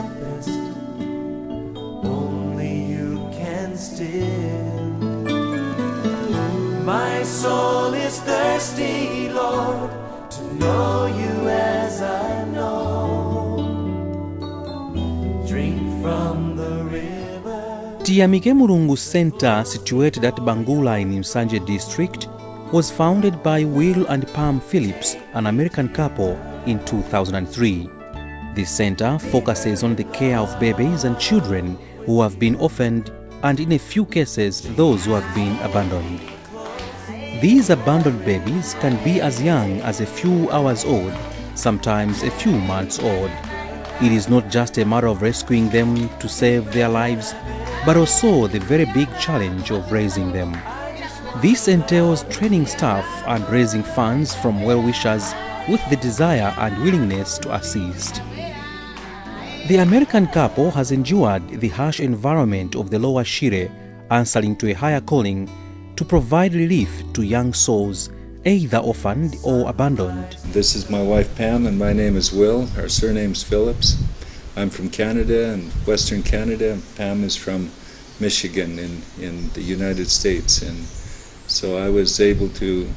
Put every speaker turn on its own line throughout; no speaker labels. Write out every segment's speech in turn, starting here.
tempest, only you can still. My soul is thirsty, Lord, to know you as I know. Drink from the river.
Tiyamike Mulungu Center, situated at Bangula in Msanje district, was founded by Will and Pam Phillips, an American couple, in 2003. This center focuses on the care of babies and children who have been orphaned and, in a few cases, those who have been abandoned. These abandoned babies can be as young as a few hours old, sometimes a few months old. It is not just a matter of rescuing them to save their lives, but also the very big challenge of raising them. This entails training staff and raising funds from well-wishers with the desire and willingness to assist. The American couple has endured the harsh environment of the lower Shire, answering to a higher calling to provide relief to young souls, either orphaned or abandoned.
This is my wife Pam, and my name is Will. Our surname's Phillips. I'm from Canada, and Western Canada. Pam is from Michigan in the United States. And so I was able to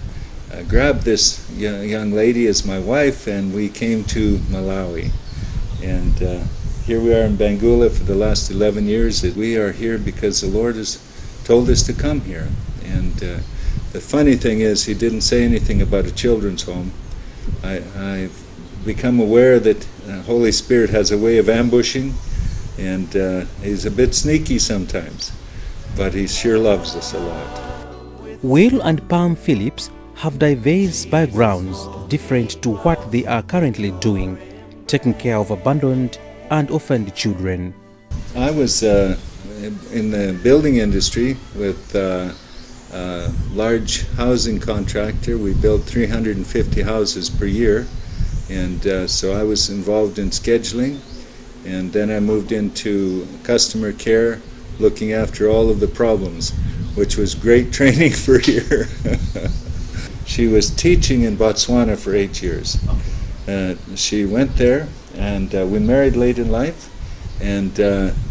grab this young lady as my wife, and we came to Malawi. And here we are in Bangula for the last 11 years. We are here because the Lord has told us to come here. And the funny thing is, He didn't say anything about a children's home. I've become aware that the Holy Spirit has a way of ambushing, and He's a bit sneaky sometimes, but He sure loves us a lot.
Will and Pam Phillips have diverse backgrounds different to what they are currently doing, taking care of abandoned and orphaned children.
I was in the building industry with a large housing contractor. We built 350 houses per year, and so I was involved in scheduling, and then I moved into customer care, looking after all of the problems, which was great training for here. She was teaching in Botswana for 8 years. She went there, and we married late in life, and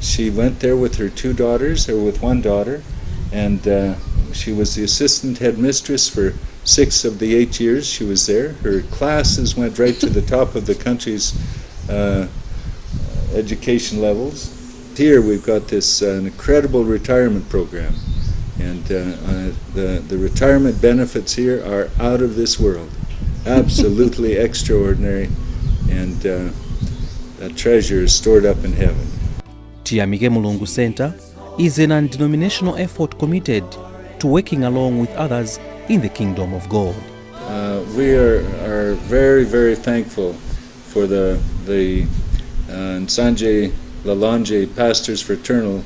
she went there with her two daughters, or with one daughter, and she was the assistant headmistress for 6 of the 8 years she was there. Her classes went right to the top of the country's education levels. Here we've got this incredible retirement program, and the retirement benefits here are out of this world, absolutely extraordinary, and that treasure is stored up in heaven.
Tiyamike Mulungu Center is an non-denominational effort committed to working along with others in the kingdom of God.
We are very, very thankful for the Nsanje Lalonje Pastors Fraternal,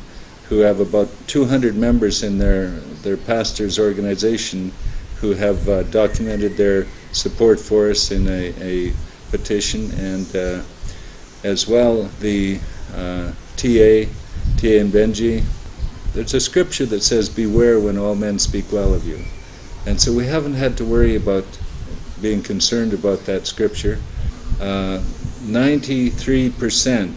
who have about 200 members in their pastors' organization, who have documented their support for us in a petition, and as well the TA and Benji. There's a scripture that says, "Beware when all men speak well of you." And so we haven't had to worry about being concerned about that scripture. 93%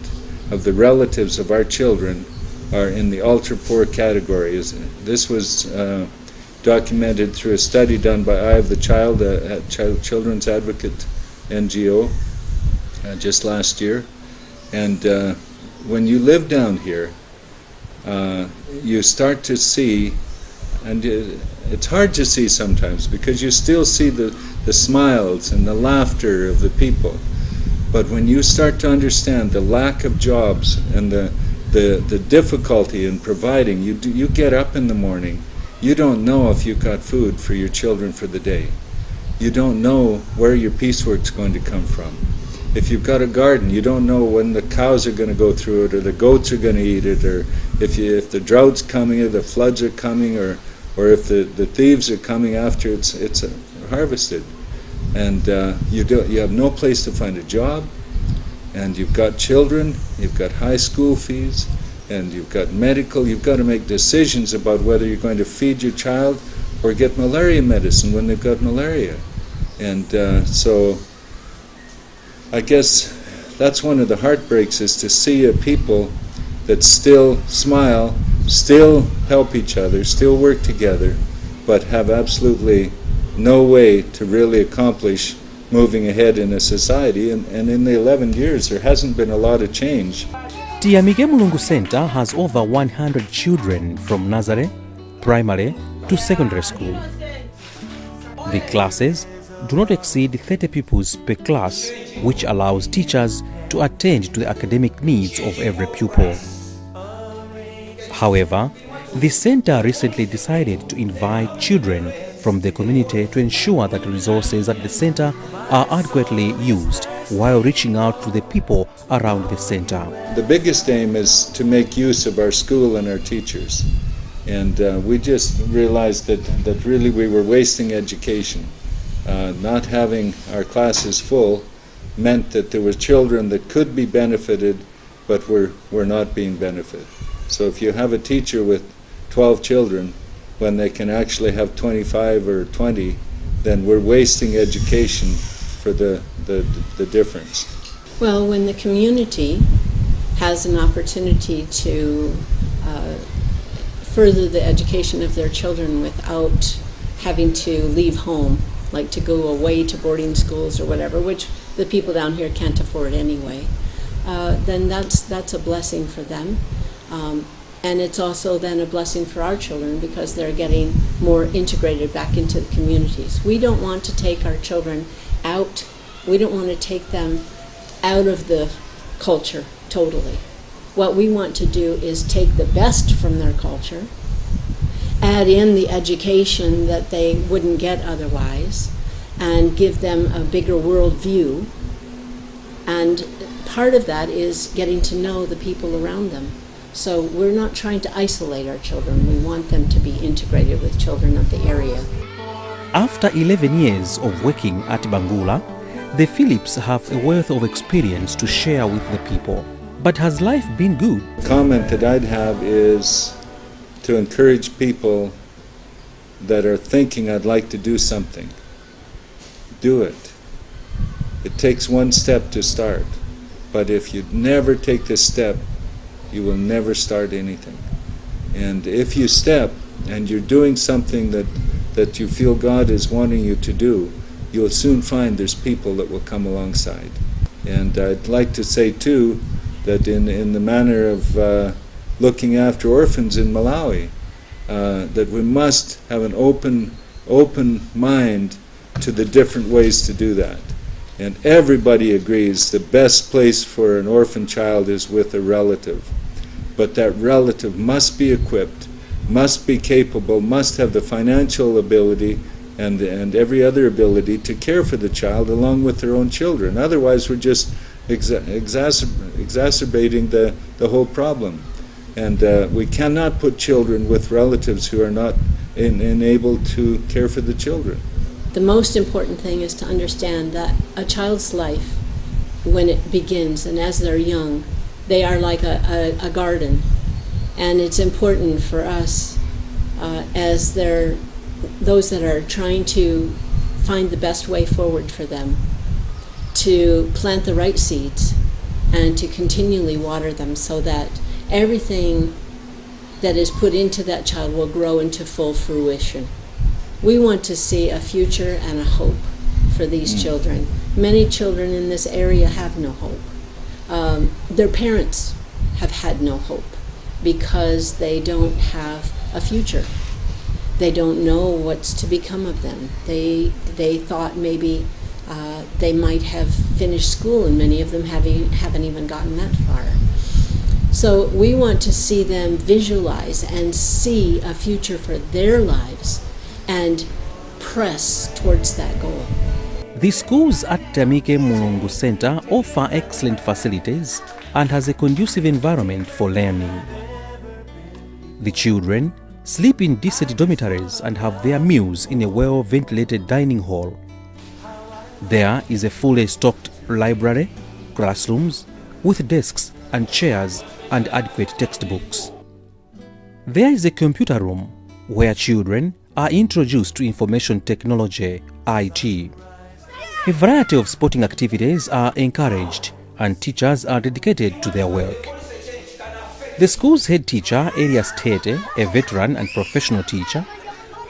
of the relatives of our children are in the ultra-poor category. This was documented through a study done by Eye of the Child, a children's advocate NGO, just last year. And when you live down here, you start to see, and it's hard to see sometimes because you still see the smiles and the laughter of the people. But when you start to understand the lack of jobs and the difficulty in providing, you get up in the morning, you don't know if you got food for your children for the day. You don't know where your piecework's going to come from. If you've got a garden, you don't know when the cows are going to go through it, or the goats are going to eat it, or if the drought's coming, or the floods are coming, or if the thieves are coming after it's harvested. And you have no place to find a job, and you've got children, you've got high school fees, and you've got medical. You've got to make decisions about whether you're going to feed your child or get malaria medicine when they've got malaria. And so I guess that's one of the heartbreaks, is to see a people that still smile, still help each other, still work together, but have absolutely no way to really accomplish moving ahead in a society. And in the 11 years, there hasn't been a lot of change.
Tiyamike Mulungu Center has over 100 children from nursery, primary to secondary school. The classes do not exceed 30 pupils per class, which allows teachers to attend to the academic needs of every pupil. However, the center recently decided to invite children from the community to ensure that resources at the center are adequately used while reaching out to the people around the center.
The biggest aim is to make use of our school and our teachers. And we just realized that really we were wasting education. Not having our classes full meant that there were children that could be benefited but were not being benefited. So if you have a teacher with 12 children when they can actually have 25 or 20, then we're wasting education for the difference.
Well, when the community has an opportunity to further the education of their children without having to leave home, like to go away to boarding schools or whatever, which the people down here can't afford anyway, then that's a blessing for them. And it's also then a blessing for our children because they're getting more integrated back into the communities. We don't want to take our children out. We don't want to take them out of the culture totally. What we want to do is take the best from their culture, add in the education that they wouldn't get otherwise, and give them a bigger world view. And part of that is getting to know the people around them. So we're not trying to isolate our children. We want them to be integrated with children of the area.
After 11 years of working at Bangula, the Phillips have a wealth of experience to share with the people. But has life been good?
The comment that I'd have is to encourage people that are thinking, I'd like to do something. Do it. It takes one step to start. But if you never take this step, you will never start anything. And if you step and you're doing something that you feel God is wanting you to do, you'll soon find there's people that will come alongside. And I'd like to say too that in the manner of looking after orphans in Malawi, that we must have an open mind to the different ways to do that. And everybody agrees the best place for an orphan child is with a relative. But that relative must be equipped, must be capable, must have the financial ability and every other ability to care for the child along with their own children. Otherwise, we're just exacerbating the whole problem. And we cannot put children with relatives who are not enabled to care for the children.
The most important thing is to understand that a child's life, when it begins and as they're young, they are like a garden. And it's important for us as those that are trying to find the best way forward for them, to plant the right seeds and to continually water them so that everything that is put into that child will grow into full fruition. We want to see a future and a hope for these children. Many children in this area have no hope. Their parents have had no hope because they don't have a future. They don't know what's to become of them. They thought maybe they might have finished school, and many of them haven't even gotten that far. So we want to see them visualize and see a future for their lives and press towards that goal.
The schools at Tiyamike Mulungu Center offer excellent facilities and has a conducive environment for learning. The children sleep in decent dormitories and have their meals in a well-ventilated dining hall. There is a fully stocked library, classrooms, with desks and chairs and adequate textbooks. There is a computer room where children are introduced to information technology, IT. A variety of sporting activities are encouraged and teachers are dedicated to their work. The school's head teacher, Elias Tete, a veteran and professional teacher,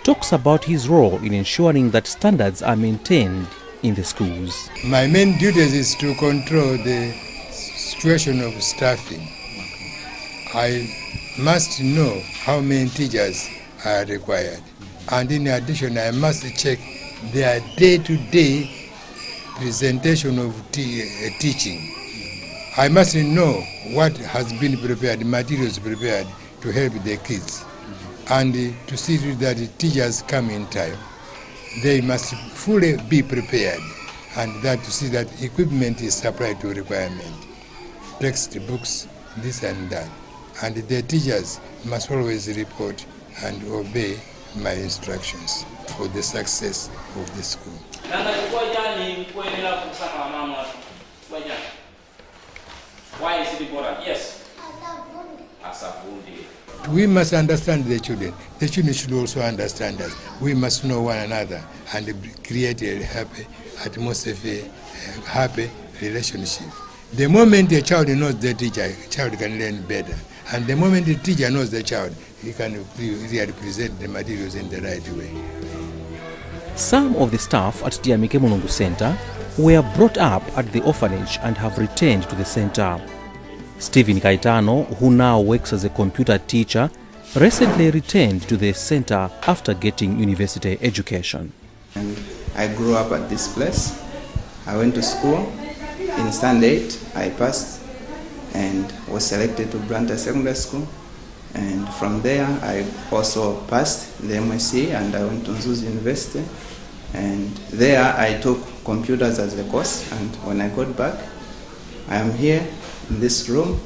talks about his role in ensuring that standards are maintained in the schools.
My main duties is to control the situation of staffing. I must know how many teachers are required. And in addition, I must check their day-to-day presentation of teaching. I must know what has been prepared, materials prepared to help the kids. And to see that the teachers come in time. They must fully be prepared, and that to see that equipment is supplied to requirement. Textbooks, this and that. And the teachers must always report and obey my instructions for the success of the school.
Why is it important? Yes.
We must understand the children. The children should also understand us. We must know one another and create a happy atmosphere, a happy relationship. The moment a child knows the teacher, the child can learn better. And the moment the teacher knows the child, he can really present the materials in the right way.
Some of the staff at Tiyamike Mulungu Center were brought up at the orphanage and have returned to the center. Stephen Kaitano, who now works as a computer teacher, recently returned to the center after getting university education.
And I grew up at this place. I went to school. In Standard 8, I passed and was selected to Branta Secondary School. And from there, I also passed the MSc and I went to Nzuzu University. And there, I took computers as a course. And when I got back, I am here in this room,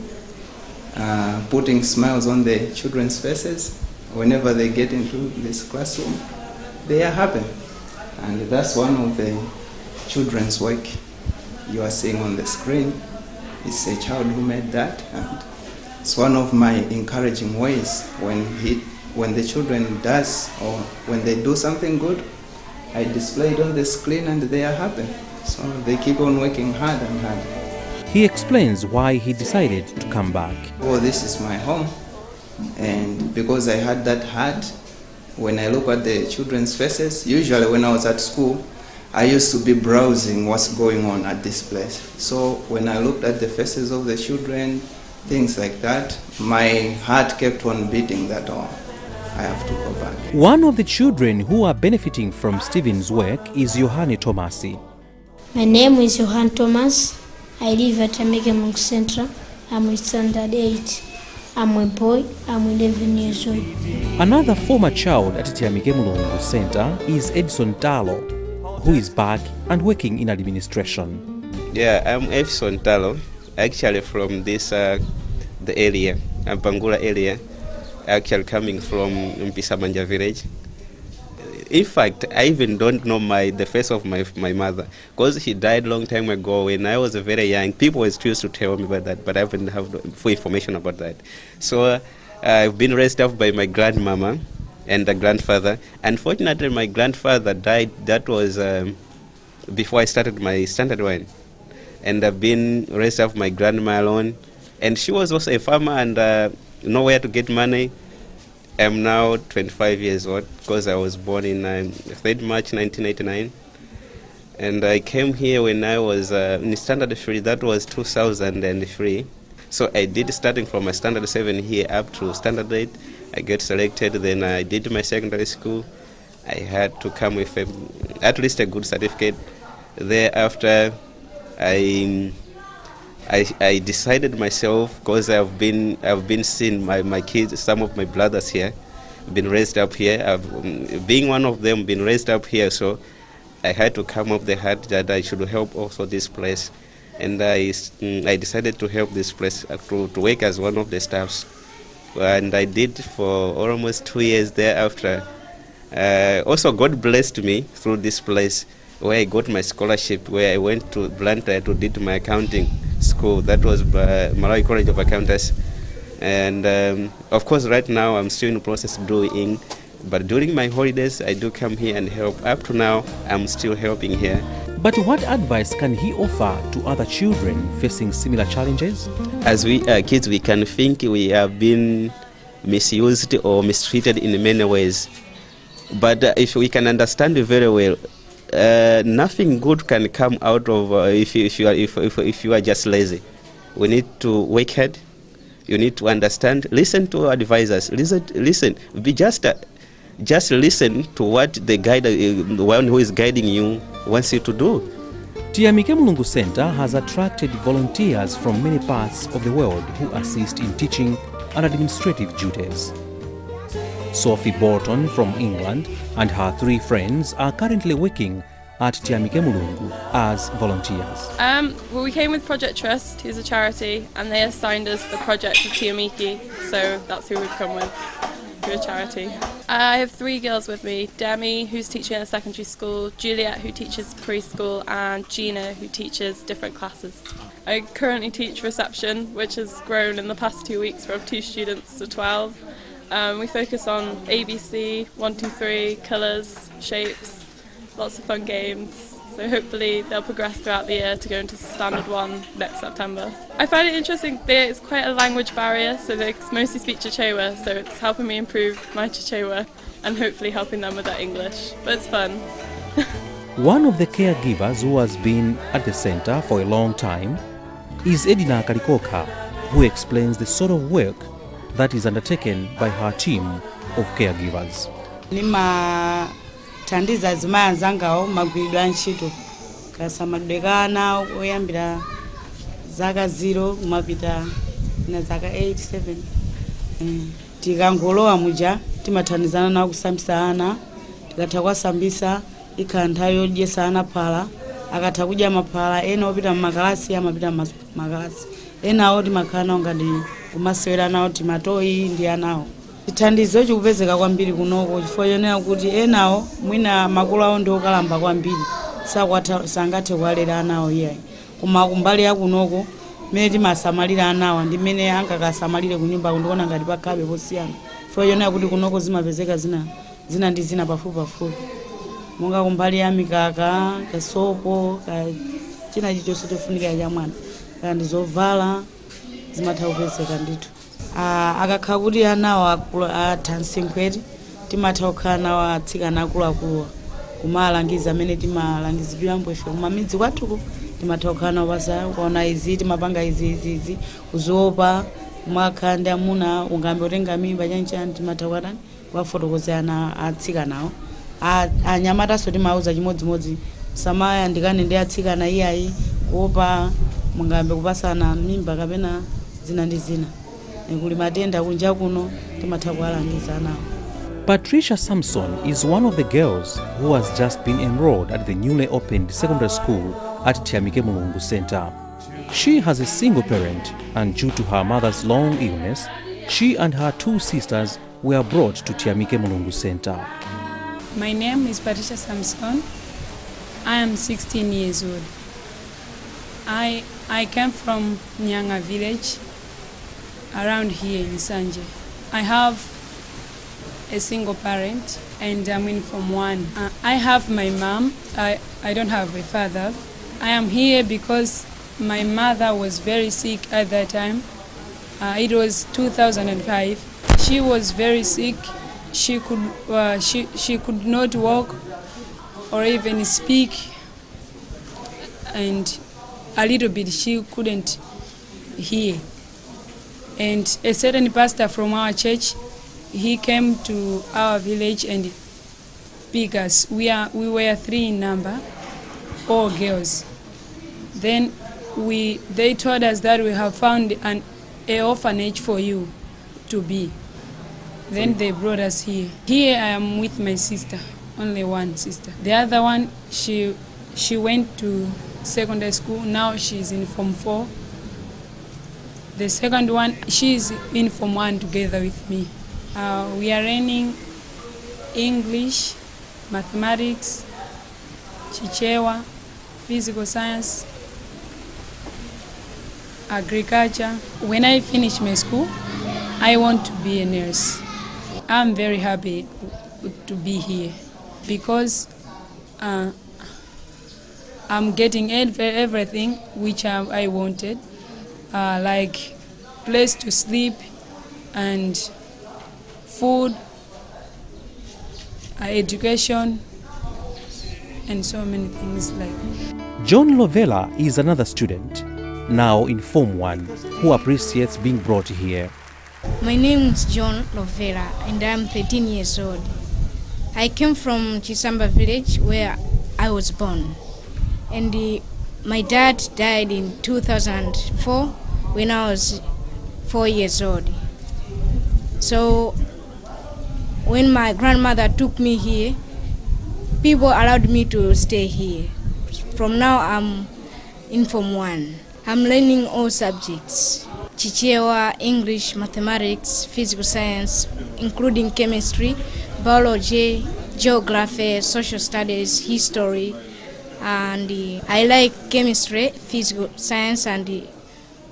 putting smiles on the children's faces. Whenever they get into this classroom, they are happy. And that's one of the children's work you are seeing on the screen. It's a child who made that, and it's one of my encouraging ways when the children does or when they do something good, I display it on the screen and they are happy. So they keep on working hard and hard.
He explains why he decided to come back.
Oh, this is my home, and because I had that heart, when I look at the children's faces, usually when I was at school, I used to be browsing what's going on at this place. So when I looked at the faces of the children, things like that, my heart kept on beating that, oh, I have to go back.
One of the children who are benefiting from Stephen's work is Yohane Tomasi.
My name is Johan Thomas. I live at Tiyamike Mulungu Central. I'm with Standard 8. I'm a boy. I'm 11 years old.
Another former child at Tiyamike Mulungu Center is Edison Talo, who is back and working in administration.
Yeah, I'm Edison Talo, actually from this the area, Bangula area, actually coming from Mpisamanja village. In fact, I even don't know the face of my mother, because she died long time ago when I was very young. People always used to tell me about that, but I haven't have full information about that. So I've been raised up by my grandmama and the grandfather. Unfortunately, my grandfather died. That was before I started my Standard 1. And I've been raised up my grandma alone. And she was also a farmer and nowhere to get money. I'm now 25 years old because I was born in 3rd March 1989. And I came here when I was in Standard 3, that was 2003. So I did starting from my Standard 7 here up to Standard 8. I get selected, then I did my secondary school. I had to come with at least a good certificate. Thereafter, I decided myself, because I've been seeing my kids, some of my brothers here, been raised up here. Being one of them, been raised up here, so I had to come up the heart that I should help also this place, and I decided to help this place to work as one of the staffs, and I did for almost 2 years thereafter. Also, God blessed me through this place, where I got my scholarship, where I went to Blantyre to did my accounting school. That was Malawi College of Accountants. And of course, right now I'm still in the process doing, but during my holidays I do come here and help. Up to now, I'm still helping here.
But what advice can he offer to other children facing similar challenges?
As we are kids, we can think we have been misused or mistreated in many ways. But if we can understand it very well, nothing good can come out of if you are just lazy. We need to work hard. You need to understand. Listen to advisors. Listen. Be just listen to what the one who is guiding you wants you to do.
Tiyamike Mulungu Center has attracted volunteers from many parts of the world who assist in teaching and administrative duties. Sophie Bolton from England and her 3 friends are currently working at Tiyamike Mulungu as volunteers.
Well, we came with Project Trust, who's a charity, and they assigned us the project of Tiyamike, so that's who we've come with, through a charity. I have 3 girls with me: Demi, who's teaching at a secondary school, Juliet, who teaches preschool, and Gina, who teaches different classes. I currently teach reception, which has grown in the past 2 weeks from 2 students to 12. We focus on ABC, 1, 2, 3, colours, shapes, lots of fun games. So hopefully they'll progress throughout the year to go into Standard 1 next September. I find it interesting that it's quite a language barrier, so they mostly speak Chichewa, so it's helping me improve my Chichewa and hopefully helping them with their English. But it's fun.
One of the caregivers who has been at the center for a long time is Edina Karikoka, who explains the sort of work that is undertaken by her team of caregivers.
Tandiza zimaya zangawo magwiridwa ntchito kasamadwekana oyambira zaka 0 kumapita na zaka 8, 7. Tikangolowa muja timathandizana nawo kusambisa ana, tikatha kwasambisa ikhala nthawi yodyesa ana phala, akatha kudya maphala ena opita mmakalasi amapita mmakalasi, enawo timakhala nawo ngati kumasewera nawo timatoyi ndi anawo. Chithandizo chikupezeka kwambiri kunoko chifukwa chonena kuti enawo mwina makolo awo ndi okalamba kwambiri sangathe kuwalera anawo iyayi. Koma kumbali ya kunoko mmene timasamalira anawa ndi mmene angakasamalire kunyumba kundiona ngati pakhabe posiyana. Chifukwa chonena kuti kunoko zimapezeka zina ndi zina pafupi. Monga kumbali ya mikaka, kasopo, china chilichonse chofunika cha mwana. Kandi zovala zimatha kupezeka ndithu. Akakhala kuti anawo athansinkhweti timatha kukhala nawo atsikana akuluakuluwa kumalangiza amene timalangizidwiramo ife kumamidzi kwathuku timatha kukhala nawo pasa kuona izi timapanga izi kuziopa kumakhala ndi amuna ungambe utenga mimba chanchani timatha kukatani kuwafotokozera ana atsikanawo. Anyamataso timauza chimodzimodzi samayandikane ndi atsikana iyayi kuopa mungambe kupasana mimba kapena zina ndi zina.
Patricia Samson is one of the girls who has just been enrolled at the newly opened secondary school at Tiyamike Mulungu Center. She has a single parent, and due to her mother's long illness, she and her 2 sisters were brought to Tiyamike Mulungu Center.
My name is Patricia Samson. I am 16 years old. I came from Nyanga village, around here in Sanje. I have a single parent and I'm in Form 1. I have my mom. I don't have a father. I am here because my mother was very sick at that time. It was 2005. She was very sick. She could not walk or even speak, and a little bit she couldn't hear. And a certain pastor from our church, he came to our village and picked us. We were 3 in number, all girls. Then they told us that we have found an orphanage for you to be. Then they brought us here. Here I am with my sister, only one sister. The other one, she went to secondary school. Now she's in Form 4. The second one, she's in Form 1 together with me. We are learning English, mathematics, Chichewa, physical science, agriculture. When I finish my school, I want to be a nurse. I'm very happy to be here because I'm getting everything which I wanted, like place to sleep and food, education, and so many things like.
John Lovella is another student, now in Form 1, who appreciates being brought here.
My name is John Lovera and I'm 13 years old. I came from Chisamba village where I was born. And my dad died in 2004 when I was 4 years old. So when my grandmother took me here, people allowed me to stay here. From now I'm in Form 1. I'm learning all subjects. Chichewa, English, mathematics, physical science, including chemistry, biology, geography, social studies, history, and I like chemistry, physical science, and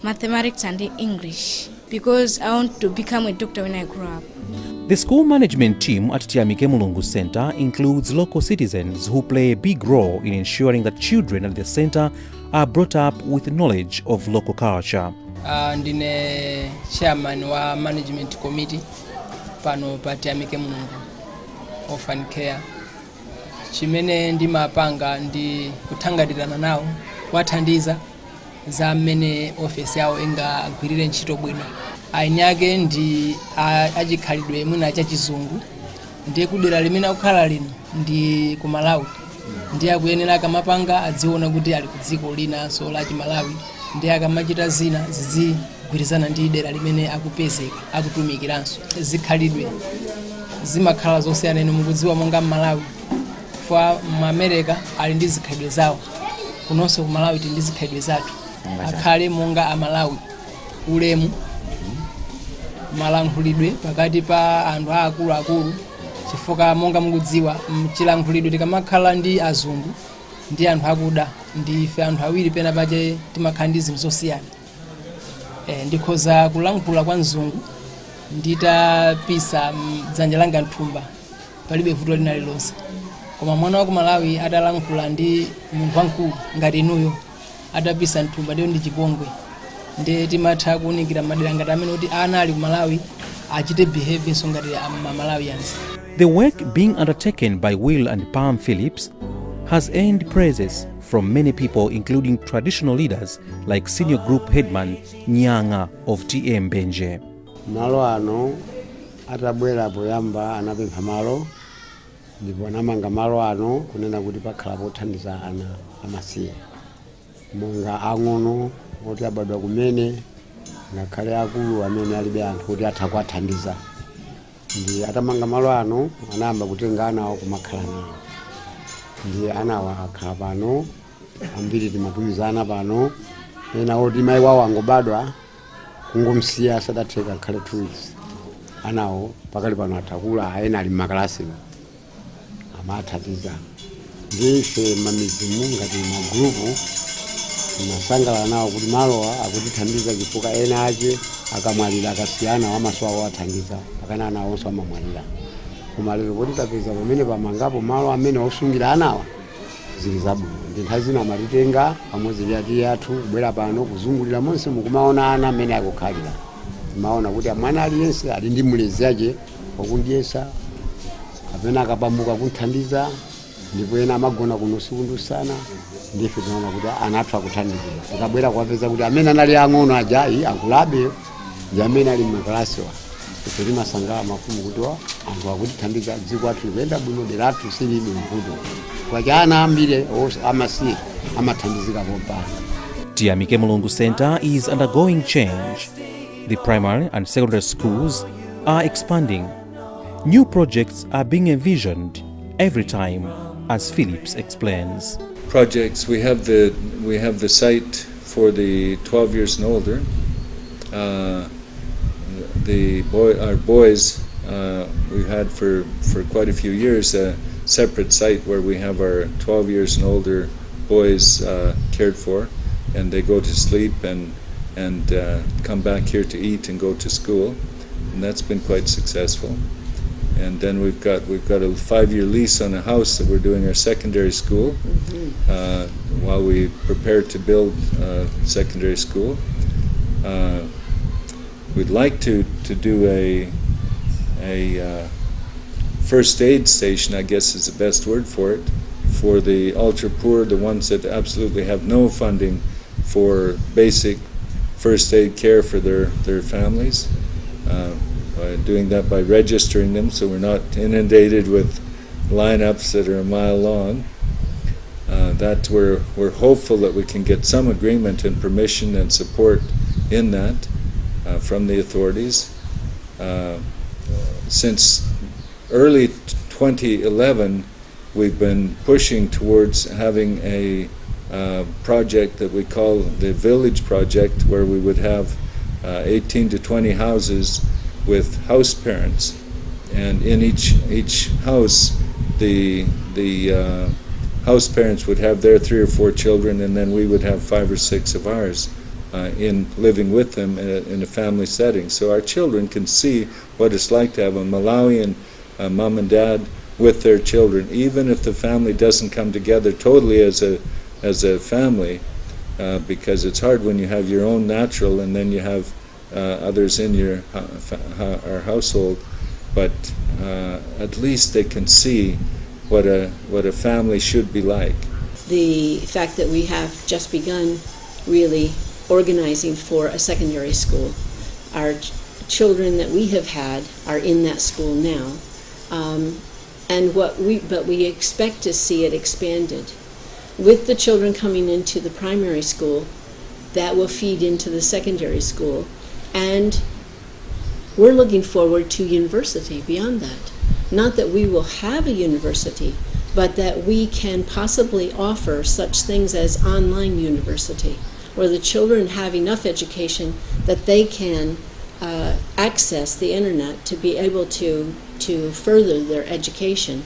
mathematics and English because I want to become a doctor when I grow up.
The school management team at Tiyamike Mulungu Center includes local citizens who play a big role in ensuring that children at the center are brought up with knowledge of local culture.
Ndine chairman wa management committee pano pa Tiyamike Mulungu Orphan Care. Chimene ndimapanga ndi kuthangatirana nawo kwathandiza za mmene office yawo ingagwirire ntchito bwino. Aini ake ndi achikhalidwe mwina chachizungu ndiye kudera limene akukhala lino ndi ku Malawi. Ndiye akuyenera akamapanga adziona kuti ali ku dziko lina so la Malawi. Ndiye akamachita zina zizigwirizana ndi dera limene akupezeka akutumikiranso. Zikhalidwe zimakhala zosiyana ino mukudziwa monga Malawi. Kwa America ali ndi zikhalidwe zawo. Kunonso ku Malawi ndi zikhalidwe zathu. Akhale monga Amalawi ulemu malankhulidwe pakati pa anthu akulu chifukwa monga mukudziwa chilankhulidwe tikamakhala ndi azungu ndi anthu akuda ndife anthu awiri pena pache timakhala ndi zinthu zosiyana. Ndikhoza kulankhula kwa mzungu nditapisa dzanja langa mthumba palibe vuto lina lilonse. Koma mwana wa ku Malawi atalankhula ndi munthu wankulu ngati inuyo atapisa mthumba ndiyo ndi chipongwe. Ndiye timatha kuunikira madera ngati amene kuti ana ali ku Malawi achite behavior so ngati Malawians.
The work being undertaken by Will and Pam Phillips has earned praises from many people, including traditional leaders like senior group headman Nyanga of TM Benje.
Malo ano atabwera poyamba anapempha malo ndipo anamanga malo ano kunena kuti pakhala pothandiza ana amasiye monga ang'ono oti abadwa kumene ngakhale akulu amene alibe anthu kuti atha kuwathandiza. Ndi atamanga malo ano anayamba kutenga ana awo kumakhala nawo. Ndi anawa akhala pano ambiri timatumizana pano ena oti mayi wawo angobadwa kungomsiya asadatheka ngakhale 2 weeks. Anawo pakali pano atakula ena ali mmakalasi amathandiza. Ndife mamizimu ngati magrupu masangala nawo kuti malowa akutithandiza chifukwa ena ache akamwalira akasiyana wamaso awo athandiza pakana ana awonso amamwalira. Koma lero kuti tapeza pamene pamangapo malo amene osungira anawa zili zabwino. Ndi nthawi zina amatitenga pamodzi ndi ati athu kubwera pano kuzungulira monse mukumaona ana amene akukhalira. Timaona kuti mwana aliyense ali ndi mulezi ache wakundiyesa kapena akapamuka kunthandiza ndipo ena amagona kuno sikundusana. Ndife tunaona kuti anathu akuthandiza. Tikabwera kuwapeza kuti amene anali ang'ono ajayi akulabe ndi amene ali mmakalasiwa. Ife timasangala mafumu kuti anthu akutithandiza dziko athu likuyenda bwino dera athu silibe mvuto. Kwa ana ambiri amasiye amathandizika popana.
Tiyamike Mulungu Center is undergoing change. The primary and secondary schools are expanding. New projects are being envisioned every time, as Phillips explains.
Projects, we have the site for the 12 years and older. Our boys, we've had for quite a few years a separate site where we have our 12 years and older boys cared for, and they go to sleep and come back here to eat and go to school, and that's been quite successful. and then we've got a 5-year lease on a house that we're doing our secondary school while we prepare to build secondary school. We'd like to do a first aid station, I guess is the best word for it, for the ultra poor, the ones that absolutely have no funding for basic first aid care for their families. Doing that by registering them so we're not inundated with lineups that are a mile long. That we're hopeful that we can get some agreement and permission and support in that from the authorities. Since early 2011, we've been pushing towards having a project that we call the Village Project, where we would have 18 to 20 houses with house parents, and in each house, the house parents would have their 3 or 4 children, and then we would have 5 or 6 of ours in living with them in a family setting. So our children can see what it's like to have a Malawian mom and dad with their children, even if the family doesn't come together totally as a family, because it's hard when you have your own natural and then you have others in your our household. But at least they can see what a family should be like.
The fact that we have just begun really organizing for a secondary school. Our children that we have had are in that school now, but we expect to see it expanded. With the children coming into the primary school, that will feed into the secondary school, and we're looking forward to university beyond that. Not that we will have a university, but that we can possibly offer such things as online university, where the children have enough education that they can access the internet to be able to further their education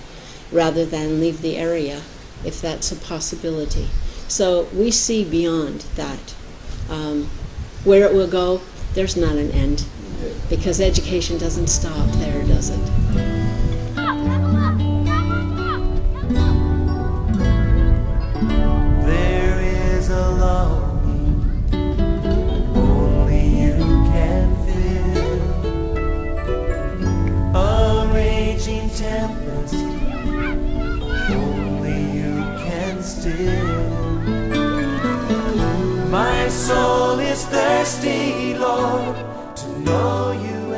rather than leave the area, if that's a possibility. So we see beyond that. Where it will go, there's not an end, because education doesn't stop there, does it?
There is a longing only you can feel, a raging tempest only you can still. My soul is thirsty, Lord, to know you